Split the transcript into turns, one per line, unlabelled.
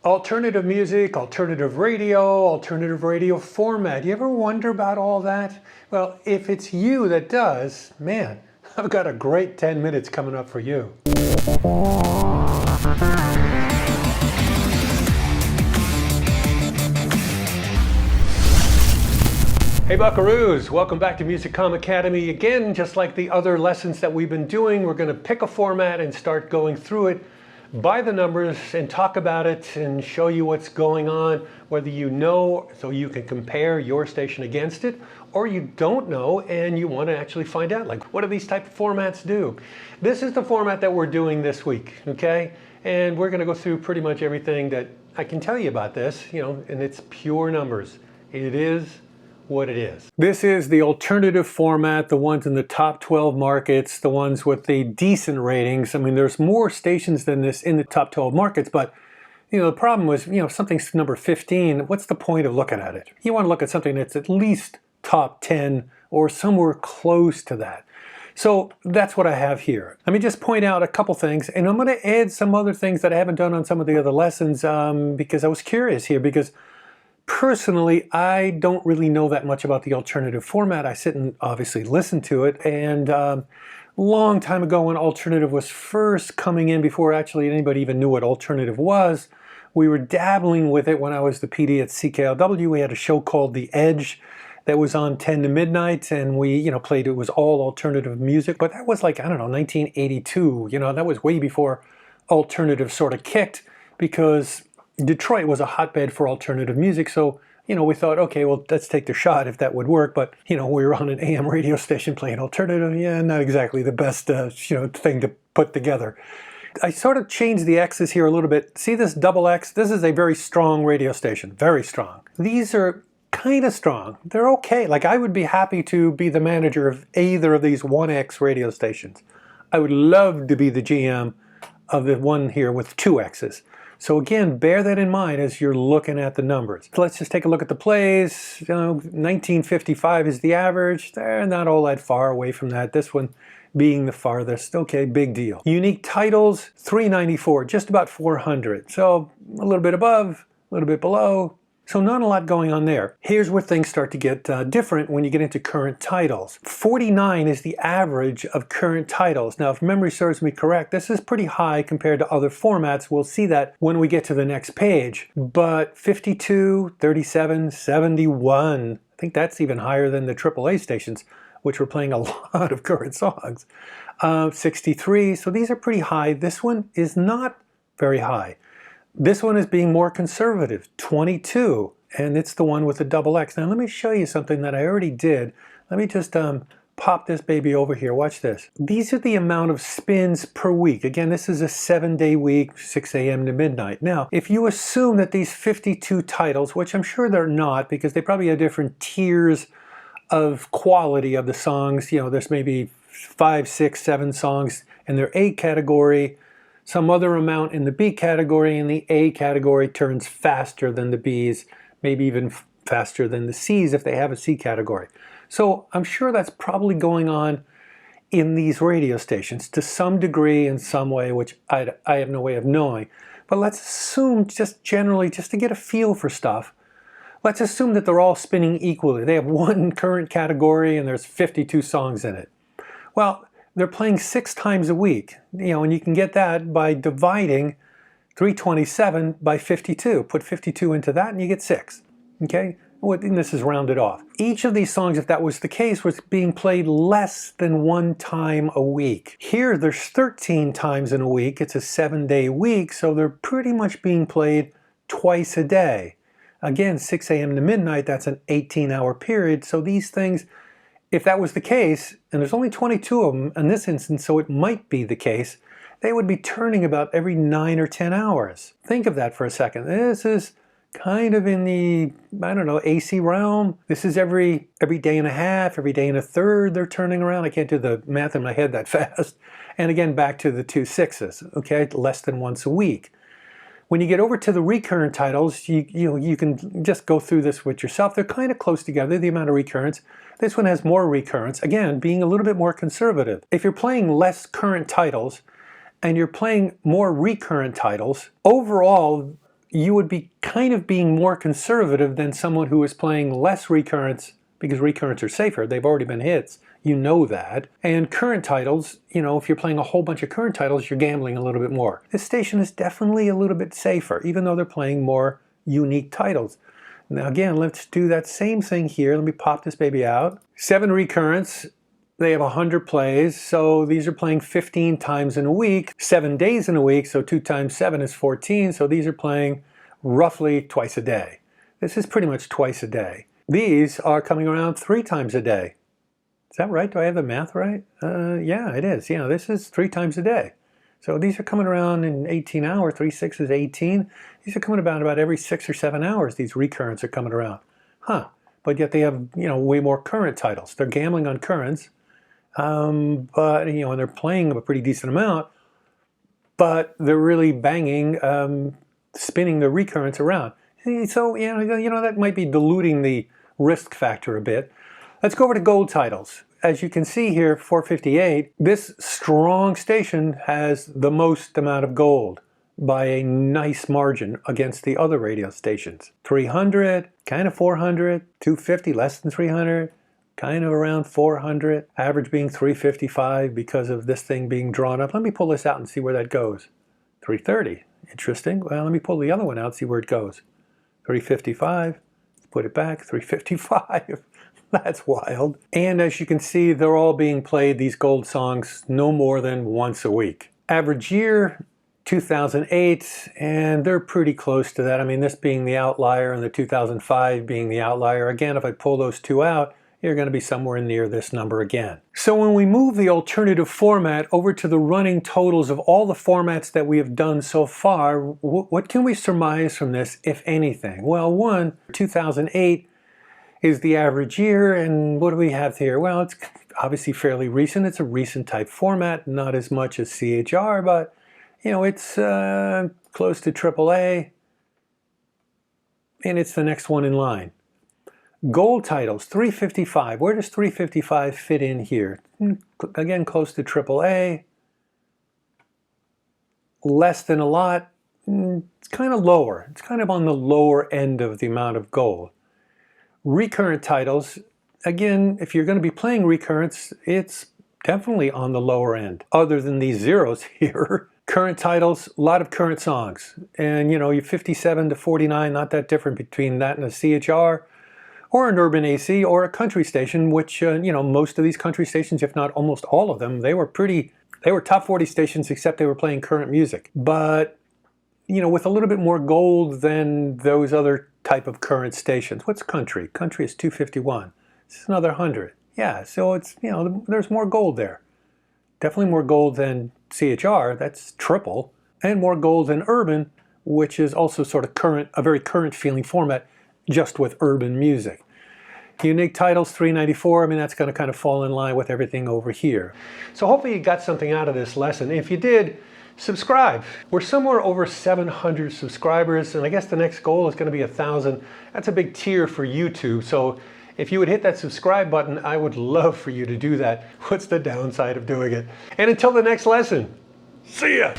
Alternative music, alternative radio format. You ever wonder about all that? Well, if it's you that does, man, I've got a great 10 minutes coming up for you. Hey Buckaroos, welcome back to Music.com Academy. Again, just like the other lessons that we've been doing, we're going to pick a format and start going through it by the numbers and talk about it and show you what's going on, whether you know so you can compare your station against it, or you don't know and you want to actually find out, like, what do these type of formats do? This is the format that we're doing this week, okay? And we're going to go through pretty much everything that I can tell you about this, and it's pure numbers. It is what it is. This is the alternative format, the ones in the top 12 markets, the ones with the decent ratings. I mean, there's more stations than this in the top 12 markets, but the problem was, if something's number 15, what's the point of looking at it? You want to look at something that's at least top 10 or somewhere close to that. So that's what I have here. Let me just point out a couple things, and I'm going to add some other things that I haven't done on some of the other lessons because I was curious here, because personally, I don't really know that much about the alternative format. I sit and obviously listen to it, and long time ago when alternative was first coming in, before actually anybody even knew what alternative was, we were dabbling with it when I was the PD at CKLW. We had a show called The Edge that was on 10 to midnight, and we played, it was all alternative music, but that was like, I don't know, 1982. That was way before alternative sort of kicked, because Detroit was a hotbed for alternative music, so we thought, okay, well, let's take the shot if that would work. But we were on an AM radio station playing alternative. Yeah, not exactly the best thing to put together. I sort of changed the X's here a little bit. See this double X? This is a very strong radio station, very strong. These are kind of strong. They're okay. Like, I would be happy to be the manager of either of these 1X radio stations. I would love to be the GM of the one here with 2 X's. So again, bear that in mind as you're looking at the numbers. So let's just take a look at the plays. 1955 is the average. They're not all that far away from that. This one being the farthest. Okay, big deal. Unique titles, 394, just about 400. So a little bit above, a little bit below. So not a lot going on there. Here's where things start to get different when you get into current titles. 49 is the average of current titles. Now, if memory serves me correct, this is pretty high compared to other formats. We'll see that when we get to the next page. But 52, 37, 71, I think that's even higher than the AAA stations, which were playing a lot of current songs. 63, so these are pretty high. This one is not very high. This one is being more conservative, 22, and it's the one with the double X. Now let me show you something that I already did. Let me just pop this baby over here. Watch this. These are the amount of spins per week. Again, this is a 7-day week, 6 a.m. to midnight. Now, if you assume that these 52 titles, which I'm sure they're not, because they probably have different tiers of quality of the songs. There's maybe 5, 6, 7 songs in their A category, some other amount in the B category, and the A category turns faster than the B's, maybe even faster than the C's if they have a C category. So I'm sure that's probably going on in these radio stations to some degree, in some way, which I have no way of knowing. But let's assume, just generally, just to get a feel for stuff, let's assume that they're all spinning equally. They have one current category and there's 52 songs in it. Well, they're playing 6 times a week, and you can get that by dividing 327 by 52. Put 52 into that and you get 6, okay? And this is rounded off. Each of these songs, if that was the case, was being played less than 1 time a week. Here, there's 13 times in a week. It's a 7-day week, so they're pretty much being played twice a day. Again, 6 a.m. to midnight, that's an 18-hour period, so these things, if that was the case, and there's only 22 of them in this instance, so it might be the case, they would be turning about every 9 or 10 hours. Think of that for a second. This is kind of in the, I don't know, AC realm. This is every day and a half, every day and a third they're turning around. I can't do the math in my head that fast. And again, back to the 2 6s, okay, less than once a week. When you get over to the recurrent titles, you can just go through this with yourself. They're kind of close together, the amount of recurrence. This one has more recurrence, again, being a little bit more conservative. If you're playing less current titles and you're playing more recurrent titles, overall, you would be kind of being more conservative than someone who is playing less recurrents, because recurrents are safer. They've already been hits. You know that. And current titles, you know, if you're playing a whole bunch of current titles, you're gambling a little bit more. This station is definitely a little bit safer, even though they're playing more unique titles. Now again, let's do that same thing here. Let me pop this baby out. 7 recurrents. They have 100 plays, so these are playing 15 times in a week, 7 days in a week, so 2 times 7 is 14, so these are playing roughly twice a day. This is pretty much twice a day. These are coming around 3 times a day. Is that right? Do I have the math right? Yeah, it is. Yeah, this is 3 times a day. So these are coming around in 18 hours, 3 6 is 18. These are coming about every 6 or 7 hours, these recurrents are coming around. Huh, but yet they have, you know, way more current titles. They're gambling on currents. But, you know, and they're playing a pretty decent amount, but they're really banging, spinning the recurrents around. So, you know, that might be diluting the risk factor a bit. Let's go over to gold titles. As you can see here, 458, this strong station has the most amount of gold by a nice margin against the other radio stations. 300, kind of 400, 250, less than 300. Kind of around 400, average being 355 because of this thing being drawn up. Let me pull this out and see where that goes. 330, interesting. Well, let me pull the other one out and see where it goes. 355, let's put it back, 355. That's wild. And as you can see, they're all being played, these gold songs, no more than once a week. Average year, 2008, and they're pretty close to that. I mean, this being the outlier and the 2005 being the outlier. Again, if I pull those two out, you're going to be somewhere near this number again. So when we move the alternative format over to the running totals of all the formats that we have done so far, what can we surmise from this, if anything? Well, one, 2008 is the average year, and what do we have here? Well, it's obviously fairly recent. It's a recent type format, not as much as CHR, but you know, it's close to AAA, and it's the next one in line. Gold titles, 355. Where does 355 fit in here? Again, close to AAA. Less than a lot. It's kind of lower. It's kind of on the lower end of the amount of gold. Recurrent titles, again, if you're going to be playing recurrents, it's definitely on the lower end. Other than these zeros here. Current titles, a lot of current songs. And, you know, you're 57 to 49, not that different between that and a CHR. Or an urban AC, or a country station, which, you know, most of these country stations, if not almost all of them, they were top 40 stations, except they were playing current music. But, you know, with a little bit more gold than those other type of current stations. What's country? Country is 251. This is another 100. Yeah, so it's, you know, there's more gold there. Definitely more gold than CHR, that's triple. And more gold than urban, which is also sort of current, a very current feeling format, just with urban music. Unique titles, 394, I mean, that's going to kind of fall in line with everything over here. So hopefully you got something out of this lesson. If you did, subscribe. We're somewhere over 700 subscribers, and I guess the next goal is going to be 1,000. That's a big tier for YouTube, so if you would hit that subscribe button, I would love for you to do that. What's the downside of doing it? And until the next lesson, see ya!